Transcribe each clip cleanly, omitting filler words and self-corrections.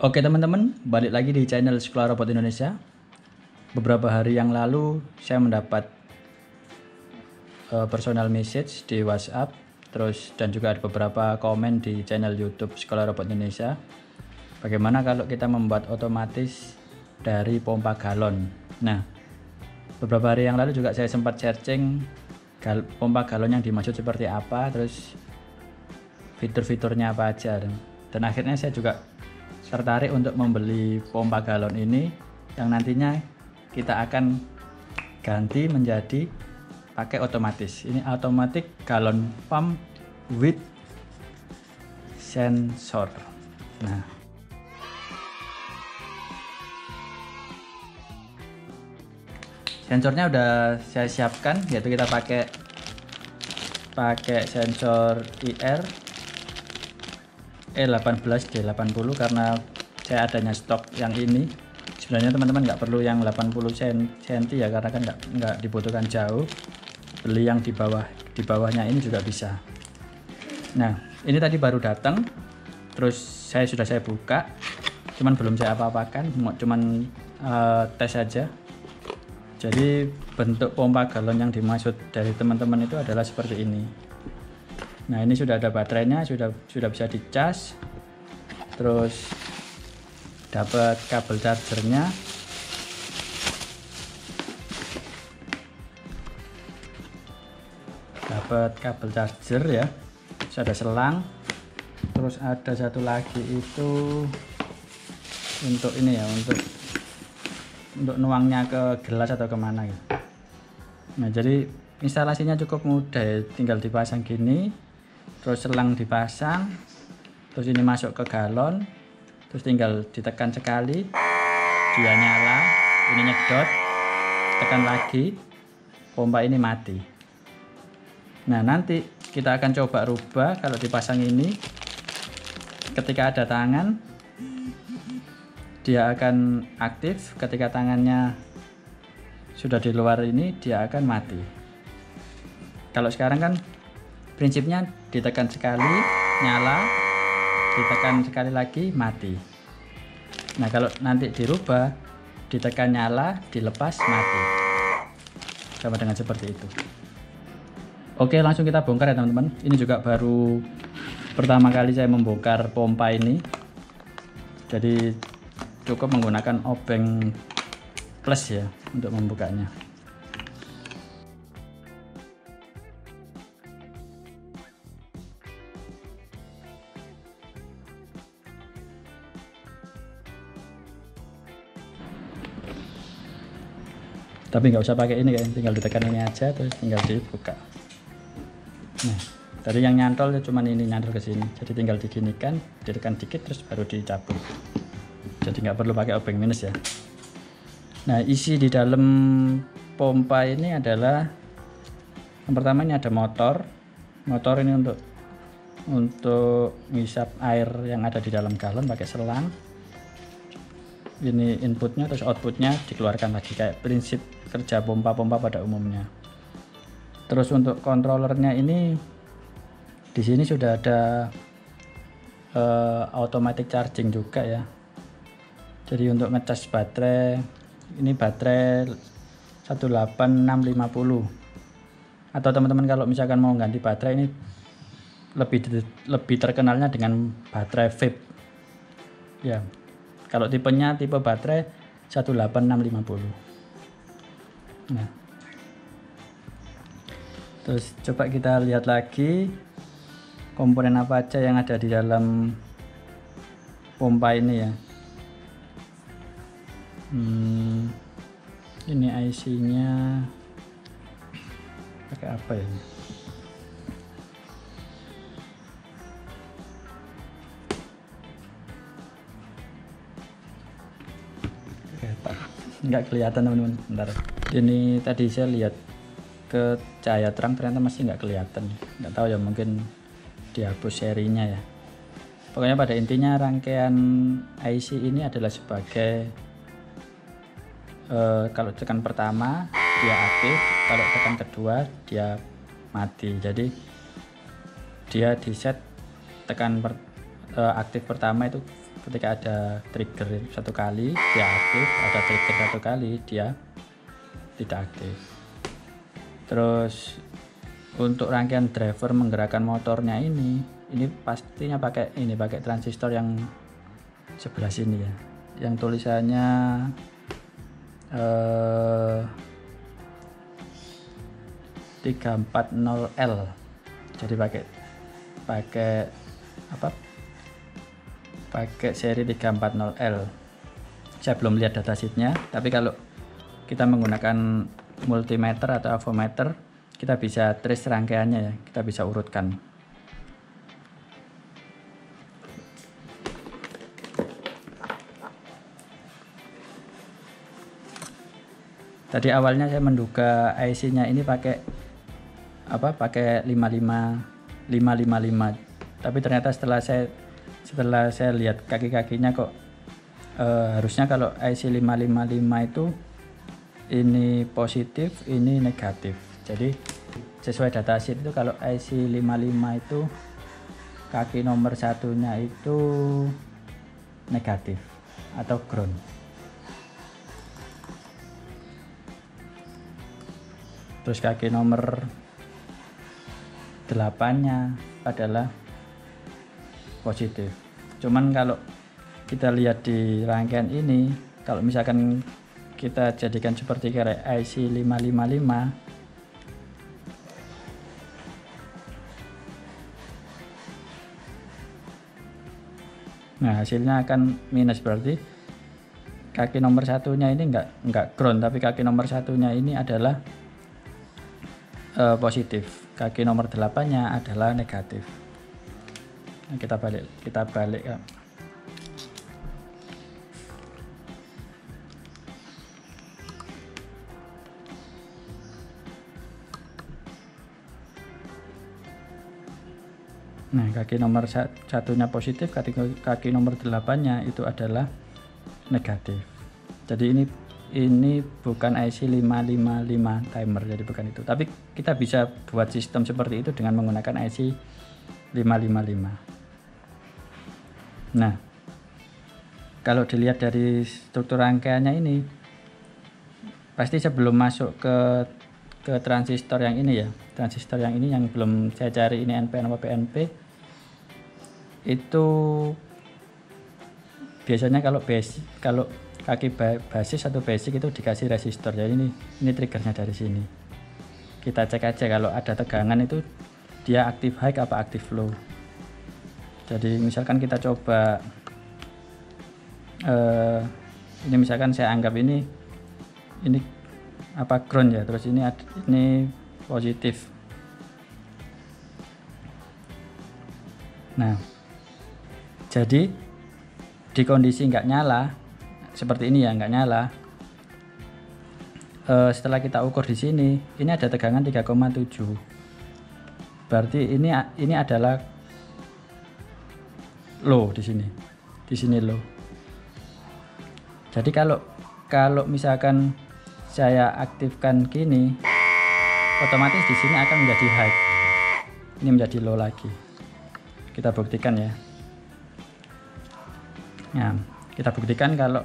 Oke teman-teman, balik lagi di channel Sekolah Robot Indonesia. Beberapa hari yang lalu saya mendapat personal message di WhatsApp, dan juga ada beberapa komen di channel YouTube Sekolah Robot Indonesia. Bagaimana kalau kita membuat otomatis dari pompa galon? Nah, beberapa hari yang lalu juga saya sempat searching pompa galon yang dimaksud seperti apa, terus fitur-fiturnya apa aja, dan akhirnya saya juga tertarik untuk membeli pompa galon ini yang nantinya kita akan ganti menjadi pakai otomatis. Ini automatic galon pump with sensor. Nah, sensornya udah saya siapkan, yaitu kita pakai sensor IR E18D80 karena saya adanya stok yang ini. Sebenarnya teman-teman nggak perlu yang 80 cm ya, karena kan nggak dibutuhkan jauh. Beli yang di bawahnya ini juga bisa. Nah, ini tadi baru datang, terus sudah saya buka, cuman belum saya apa-apakan, cuman tes saja. Jadi bentuk pompa galon yang dimaksud dari teman-teman itu adalah seperti ini. Nah, ini sudah ada baterainya, sudah bisa dicas, terus dapat kabel chargernya, ya, terus ada selang, terus ada satu lagi itu untuk ini ya, untuk nuangnya ke gelas atau kemana ya. Nah, jadi instalasinya cukup mudah ya, tinggal dipasang gini, terus selang dipasang, terus ini masuk ke galon, terus tinggal ditekan sekali, dia nyala, ini nyedot, tekan lagi, pompa ini mati. Nah, nanti kita akan coba rubah kalau dipasang ini, ketika ada tangan dia akan aktif, ketika tangannya sudah di luar ini dia akan mati. Kalau sekarang kan prinsipnya ditekan sekali nyala, ditekan sekali lagi mati. Nah, kalau nanti dirubah, ditekan nyala, dilepas mati, sama dengan seperti itu. Oke, langsung kita bongkar ya teman-teman. Ini juga baru pertama kali saya membongkar pompa ini, jadi cukup menggunakan obeng plus ya untuk membukanya. Tapi nggak usah pakai ini kan, tinggal ditekan ini aja, terus tinggal dibuka. Nah, tadi yang nyantol cuman ini nyantol ke sini, jadi tinggal diginikan, ditekan dikit terus baru dicabut. Jadi nggak perlu pakai obeng minus ya. Nah, isi di dalam pompa ini adalah, yang pertama ini ada motor ini untuk ngisap air yang ada di dalam galon pakai selang. Ini inputnya, terus outputnya dikeluarkan lagi, kayak prinsip kerja pompa-pompa pada umumnya. Terus untuk kontrolernya ini, di sini sudah ada automatic charging juga ya. Jadi untuk ngecas baterai, ini baterai 18650. Atau teman-teman kalau misalkan mau ganti baterai, ini lebih terkenalnya dengan baterai vape ya. Kalau tipenya tipe baterai 18650. Nah, terus coba kita lihat lagi komponen apa aja yang ada di dalam pompa ini ya. Ini IC-nya pakai apa ya? Nggak kelihatan teman-teman, bentar. Ini tadi saya lihat ke cahaya terang, ternyata masih nggak kelihatan. Nggak tahu ya, mungkin dihapus serinya ya. Pokoknya pada intinya rangkaian IC ini adalah sebagai kalau tekan pertama dia aktif, kalau tekan kedua dia mati. Jadi dia di set tekan aktif pertama itu Ketika ada trigger satu kali dia aktif, ada trigger satu kali dia tidak aktif. Terus untuk rangkaian driver menggerakkan motornya ini pastinya pakai transistor yang sebelah sini ya, yang tulisannya 340L. Jadi pakai seri 340L. Saya belum lihat datasheetnya, tapi kalau kita menggunakan multimeter atau avometer, kita bisa trace rangkaiannya ya, kita bisa urutkan. Tadi awalnya saya menduga IC-nya ini pakai 555, tapi ternyata setelah saya lihat kaki-kakinya kok harusnya kalau IC 555 itu ini positif, ini negatif. Jadi sesuai datasheet itu kalau IC 55 itu kaki nomor satunya itu negatif atau ground. Terus kaki nomor 8-nya adalah positif. Cuman kalau kita lihat di rangkaian ini, kalau misalkan kita jadikan seperti kayak IC 555, nah hasilnya akan minus, berarti kaki nomor satunya ini enggak ground, tapi kaki nomor satunya ini adalah positif, kaki nomor 8-nya adalah negatif. Nah, kita balik ya. Nah, kaki nomor satunya positif, kaki nomor 8-nya itu adalah negatif. Jadi ini bukan IC 555 timer, jadi bukan itu. Tapi kita bisa buat sistem seperti itu dengan menggunakan IC 555. Nah, kalau dilihat dari struktur rangkaiannya ini, pasti sebelum masuk ke transistor yang ini ya, transistor yang ini yang belum saya cari ini NPN apa PNP, itu biasanya kalau kaki basis atau basic itu dikasih resistor. Jadi ini triggernya dari sini. Kita cek aja kalau ada tegangan itu dia aktif high apa aktif low. Jadi misalkan kita coba ini misalkan saya anggap ini ground ya, terus ini positif. Nah, jadi di kondisi nggak nyala seperti ini ya, nggak nyala, setelah kita ukur di sini, ini ada tegangan 3,7, berarti ini adalah low di sini low. Jadi kalau misalkan saya aktifkan gini, otomatis di sini akan menjadi high, ini menjadi low lagi. Kita buktikan ya. Nah, kita buktikan kalau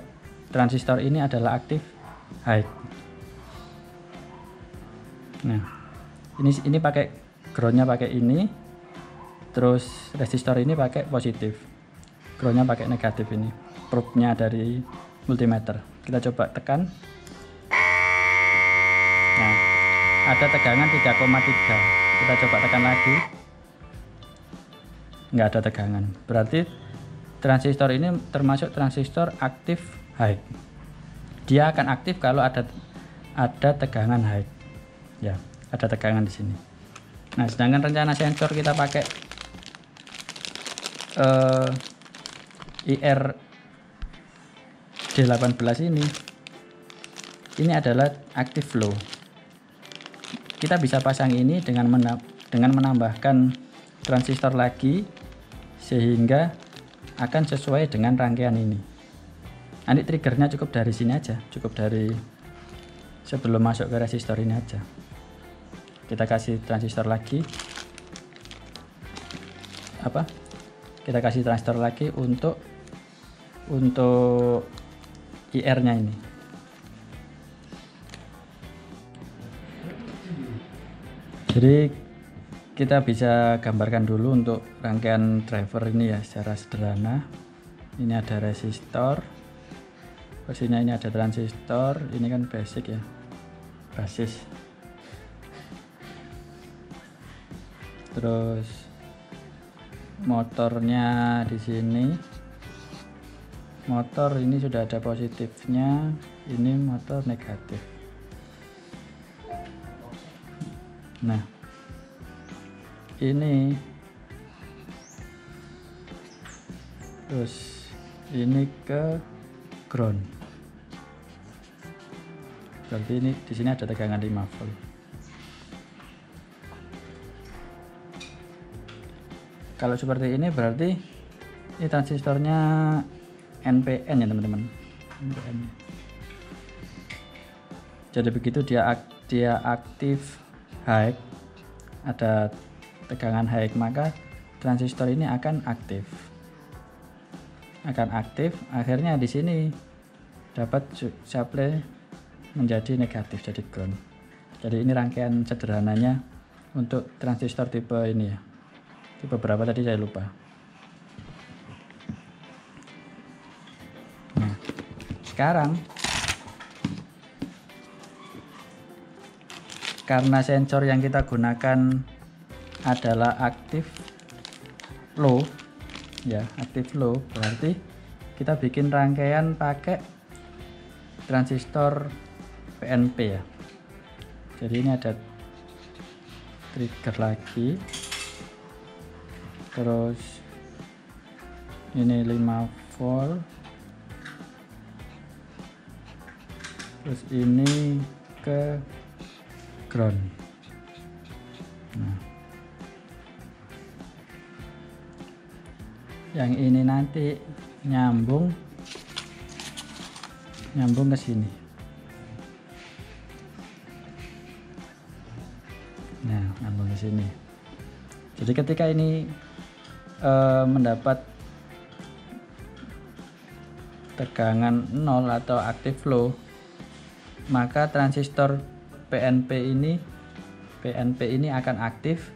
transistor ini adalah aktif high. Nah, ini pakai groundnya pakai ini, terus resistor ini pakai positif, groundnya pakai negatif. Ini probe-nya dari multimeter. Kita coba tekan. Nah, ada tegangan 3,3. Kita coba tekan lagi, nggak ada tegangan. Berarti transistor ini termasuk transistor aktif high. Dia akan aktif kalau ada tegangan high. Ya, ada tegangan di sini. Nah, sedangkan rencana sensor kita pakai IR D18 ini adalah aktif low. Kita bisa pasang ini dengan menambahkan transistor lagi sehingga akan sesuai dengan rangkaian ini. Nanti triggernya cukup dari sini aja, cukup dari sebelum masuk ke resistor ini aja. Kita kasih transistor lagi, kita kasih transistor lagi untuk untuk IR nya ini. Jadi kita bisa gambarkan dulu untuk rangkaian driver ini ya secara sederhana. Ini ada resistor, posisinya ini ada transistor, ini kan basic ya, basis. Terus motornya di sini, motor ini sudah ada positifnya, ini motor negatif. Nah, ini terus ini ke ground. Berarti ini di sini ada tegangan 5 volt. Kalau seperti ini berarti ini transistornya NPN ya teman-teman. NPN. Jadi begitu dia aktif high, ada tegangan high, maka transistor ini akan aktif. Akhirnya di sini dapat supply menjadi negatif, jadi ground. Jadi ini rangkaian sederhananya untuk transistor tipe ini ya. Tipe berapa tadi saya lupa. Nah, sekarang karena sensor yang kita gunakan adalah aktif low ya, aktif low, berarti kita bikin rangkaian pakai transistor PNP ya. Jadi ini ada trigger lagi, terus ini 5 volt, terus ini ke ground. Nah, yang ini nanti nyambung ke sini. Nah, nyambung ke sini. Jadi ketika ini mendapat tegangan 0 atau aktif low, maka transistor PNP ini akan aktif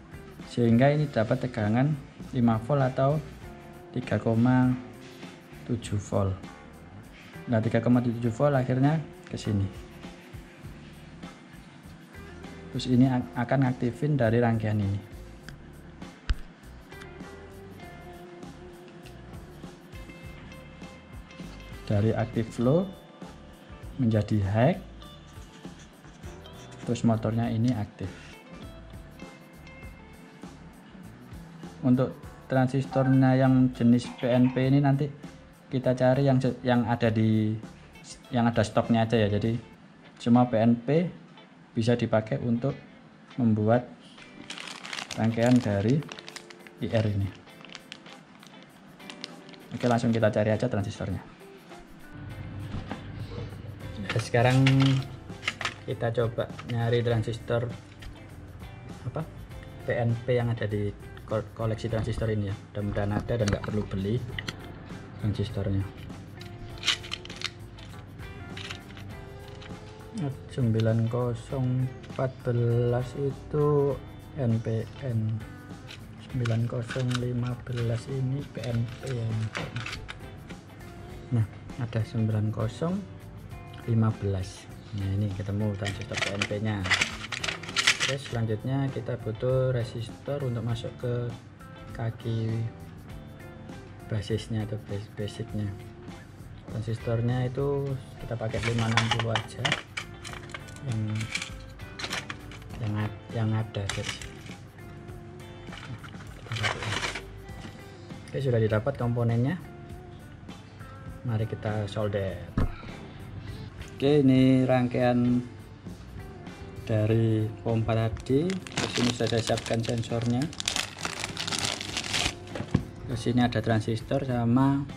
sehingga ini dapat tegangan 5 volt atau 3,7 volt. Nah, 3,7 volt akhirnya ke sini. Terus ini akan aktifin dari rangkaian ini. Dari aktif low menjadi high, terus motornya ini aktif. Untuk transistornya yang jenis PNP ini nanti kita cari yang ada stoknya aja ya. Jadi semua PNP bisa dipakai untuk membuat rangkaian dari IR ini. Oke, langsung kita cari aja transistornya. Sekarang kita coba nyari transistor PNP yang ada di koleksi transistor ini ya. Mudah-mudahan ada dan nggak perlu beli transistornya. 9014 itu NPN, 9015 ini PNP ya. Nah, ada 9015. Nah, ini ketemu transistor PNP nya. Terus selanjutnya kita butuh resistor untuk masuk ke kaki basisnya atau basicnya. Transistornya itu kita pakai 560 aja yang ada guys. Oke, sudah didapat komponennya, mari kita solder. Oke, ini rangkaian dari pompa tadi. Terus ini sudah saya siapkan sensornya. Terus ini ada transistor sama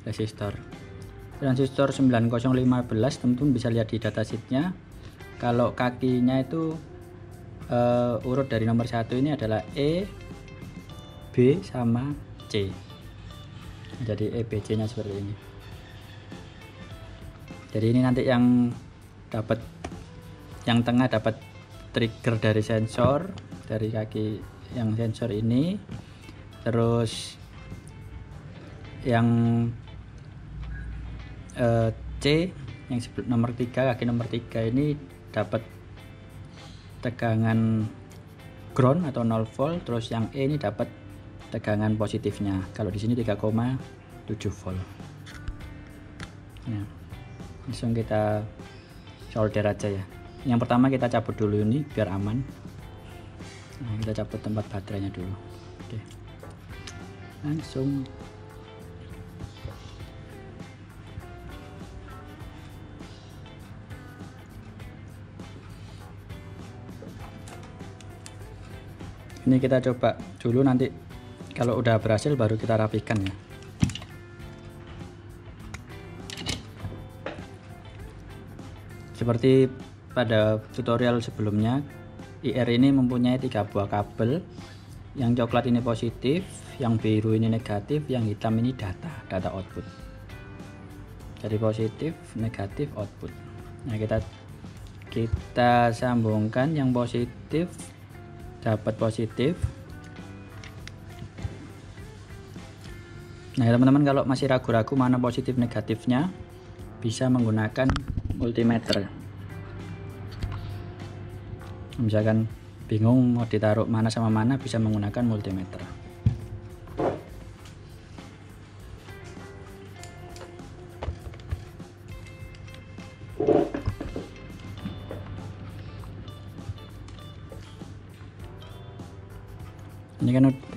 resistor. Transistor 9015 teman-teman bisa lihat di datasheetnya. Kalau kakinya itu urut dari nomor 1 ini adalah E, B sama C. Jadi E, B, C nya seperti ini. Jadi ini nanti yang tengah dapat trigger dari sensor, dari kaki yang sensor ini. Terus yang C yang nomor 3, kaki nomor 3 ini dapat tegangan ground atau 0 volt. Terus yang E ini dapat tegangan positifnya. Kalau di sini 3,7 volt. Nah, langsung kita solder aja ya. Yang pertama kita cabut dulu ini biar aman. Nah, kita cabut tempat baterainya dulu. Oke, langsung ini kita coba dulu, nanti kalau udah berhasil baru kita rapikan ya. Seperti pada tutorial sebelumnya, IR ini mempunyai 3 buah kabel. Yang coklat ini positif, yang biru ini negatif, yang hitam ini data output. Jadi positif, negatif, output. Nah, kita sambungkan yang positif, dapat positif. Nah, teman-teman kalau masih ragu-ragu mana positif negatifnya, bisa menggunakan multimeter. Misalkan bingung mau ditaruh mana sama mana, bisa menggunakan multimeter.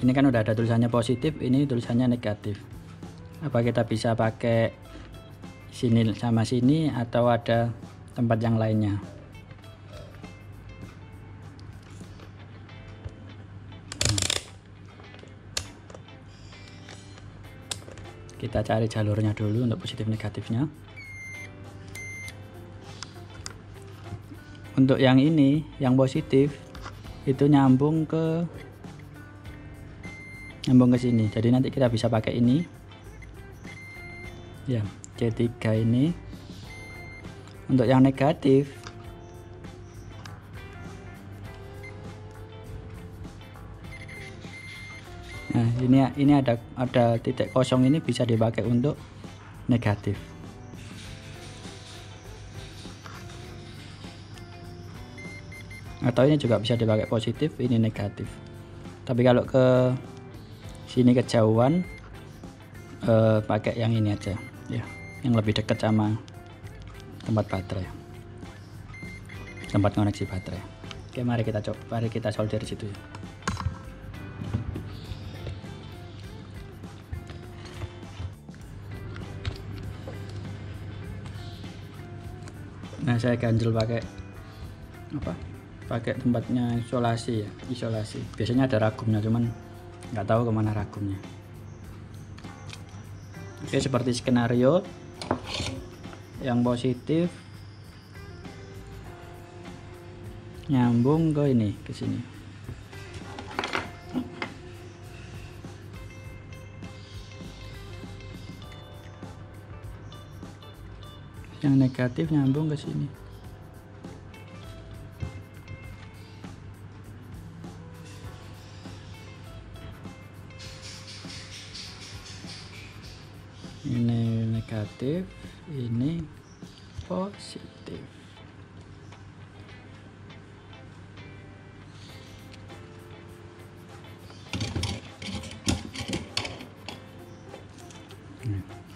Ini kan udah ada tulisannya positif, ini tulisannya negatif. Apa kita bisa pakai sini sama sini atau ada tempat yang lainnya? Kita cari jalurnya dulu untuk positif negatifnya. Untuk yang ini, yang positif itu nyambung ke sini. Jadi nanti kita bisa pakai ini ya, C3 ini. Untuk yang negatif nah, ini ada titik kosong, ini bisa dipakai untuk negatif. Atau ini juga bisa dipakai positif, ini negatif. Tapi kalau ke sini kejauhan, pakai yang ini aja ya, yang lebih dekat sama tempat baterai, tempat koneksi baterai. Oke, mari kita solder di situ ya. Nah, saya ganjel pakai tempatnya isolasi ya, isolasi. Biasanya ada ragumnya, cuman nggak tahu kemana ragumnya. Oke, seperti skenario yang positif nyambung ke ini, ke sini. Yang negatif nyambung ke sini. Ini negatif, ini positif.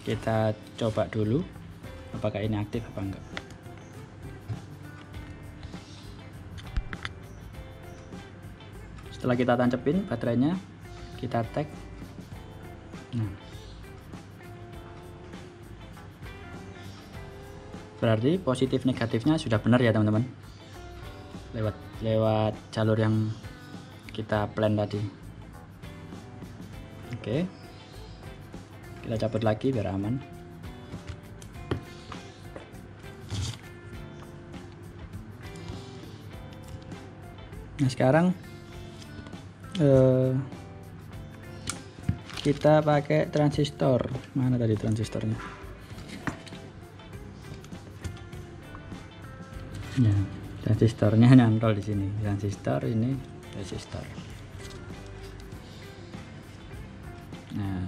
Kita coba dulu apakah ini aktif apa enggak. Setelah kita tancepin baterainya, kita tag. Nah, berarti positif negatifnya sudah benar ya teman-teman, lewat jalur yang kita plan tadi. Oke, kita cabut lagi biar aman. Nah, sekarang kita pakai transistor. Mana tadi transistornya? Ya, transistornya nyantol di sini. Transistor ini resistor. Nah,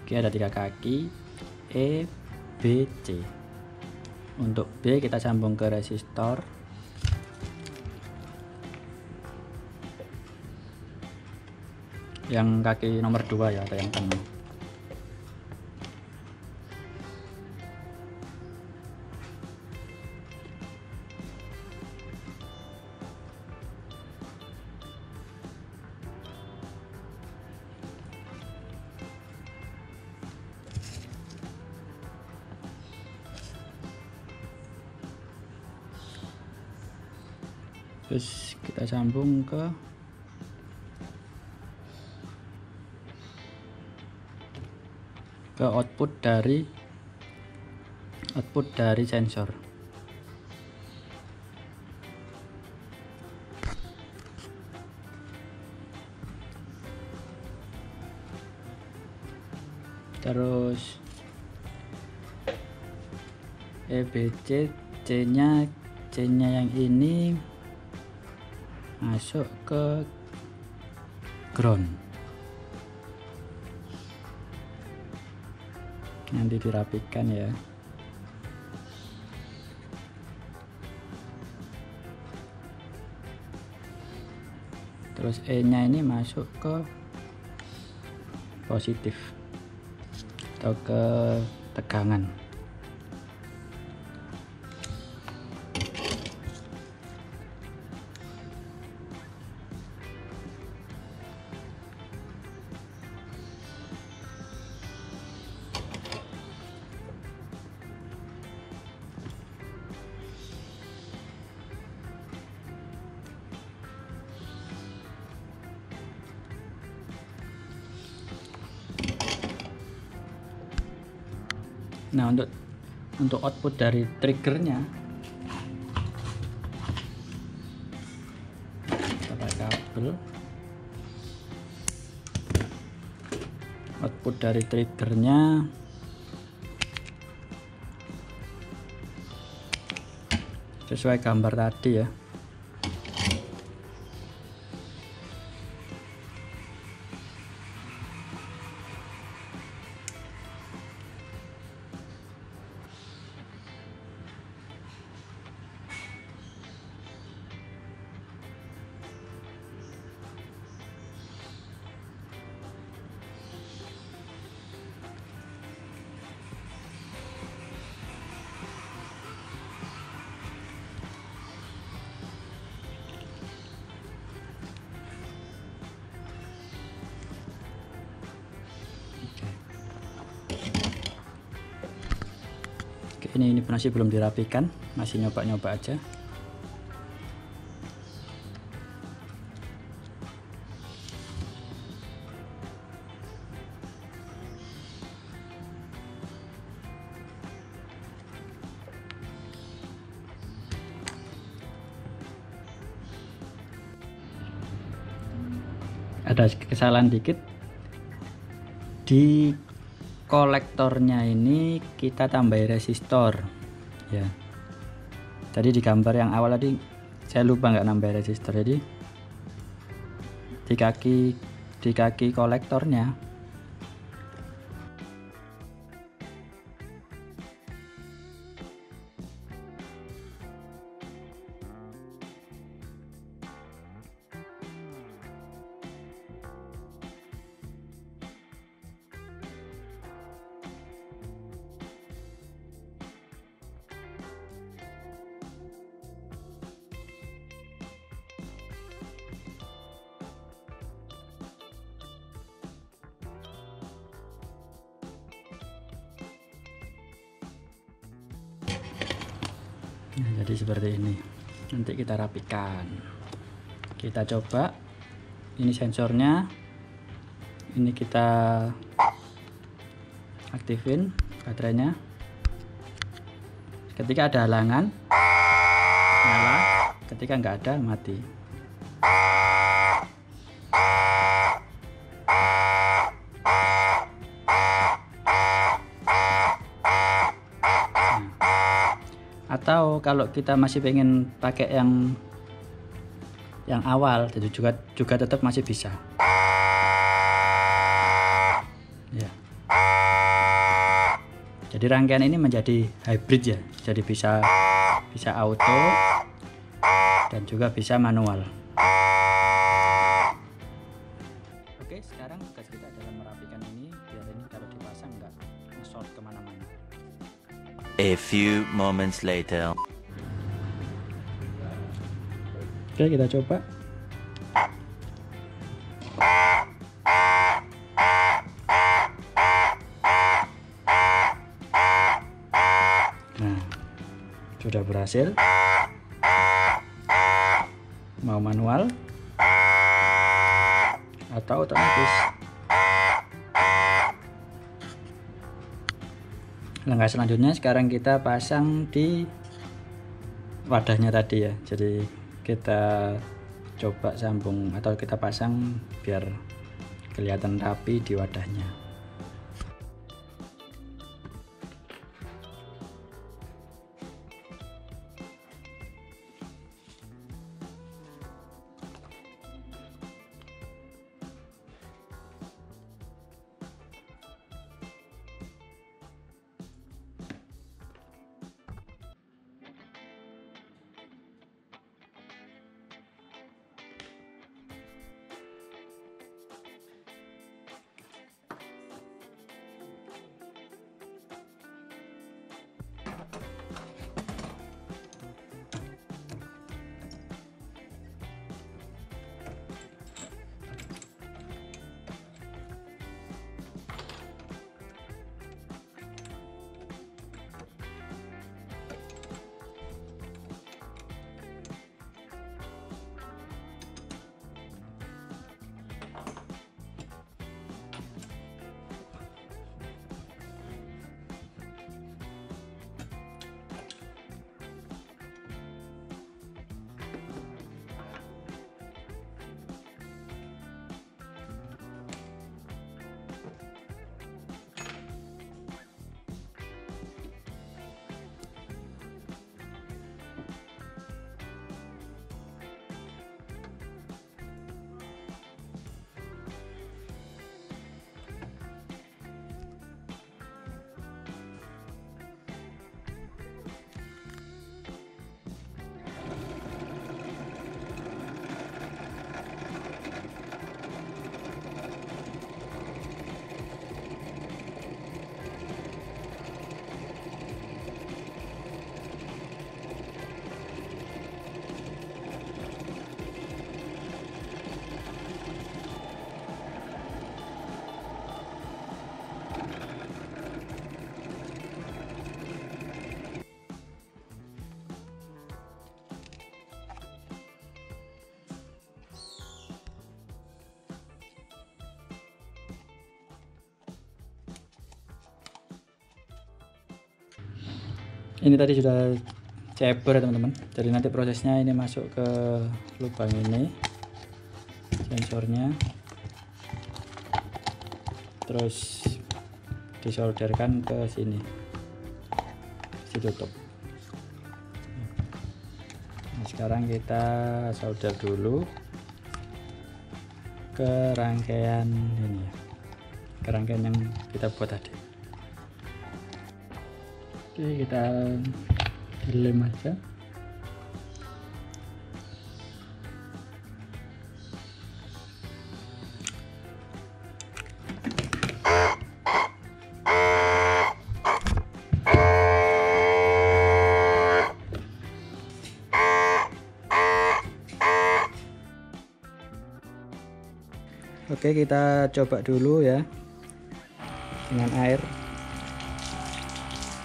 oke, ada 3 kaki E, B, C. Untuk B kita sambung ke resistor. Yang kaki nomor 2 ya, atau yang tengah. Terus kita sambung ke output dari sensor. Terus EBC, C-nya yang ini masuk ke ground. Nanti dirapikan ya. Terus E-nya ini masuk ke positif atau ke tegangan. Nah, untuk output dari triggernya kita pakai kabel. Output dari triggernya sesuai gambar tadi ya. Ini masih belum dirapikan, masih nyoba-nyoba aja. Ada kesalahan dikit di kolektornya, ini kita tambahin resistor ya. Tadi di gambar yang awal tadi saya lupa nggak nambah resistor, jadi di kaki kolektornya nah, jadi seperti ini. Nanti kita rapikan, kita coba. Ini sensornya, ini kita aktifin baterainya. Ketika ada halangan nyala, ketika nggak ada mati. atau kalau kita masih pengen pakai yang awal itu juga tetap masih bisa ya. Jadi rangkaian ini menjadi hybrid ya, jadi bisa auto dan juga bisa manual. Oke, sekarang tugas kita adalah merapikan ini biar ini kalau dipasang nggak nge-short kemana-mana. A few moments later. Oke, kita coba. Nah, sudah berhasil. Mau manual atau otomatis. Langkah selanjutnya sekarang kita pasang di wadahnya tadi ya. Jadi kita coba sambung atau kita pasang biar kelihatan rapi di wadahnya. Ini tadi sudah ceber ya teman-teman. Jadi nanti prosesnya ini masuk ke lubang ini sensornya, terus disolderkan ke sini, ditutup. Nah, sekarang kita solder dulu ke rangkaian ini ya, ke rangkaian yang kita buat tadi. Oke, kita lem aja. Oke, kita coba dulu ya dengan air.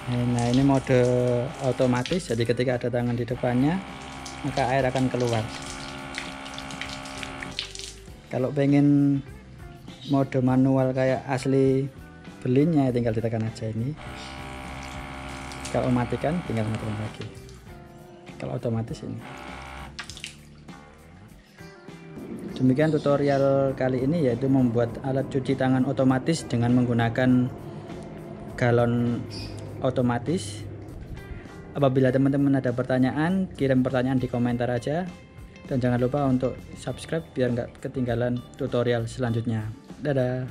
Nah, ini mode otomatis, jadi ketika ada tangan di depannya maka air akan keluar. Kalau pengen mode manual kayak asli belinya tinggal ditekan aja ini. Kalau matikan tinggal matikan lagi. Kalau otomatis ini. Demikian tutorial kali ini, yaitu membuat alat cuci tangan otomatis dengan menggunakan galon otomatis Apabila teman-teman ada pertanyaan, kirim pertanyaan di komentar aja. Dan jangan lupa untuk subscribe biar nggak ketinggalan tutorial selanjutnya. Dadah.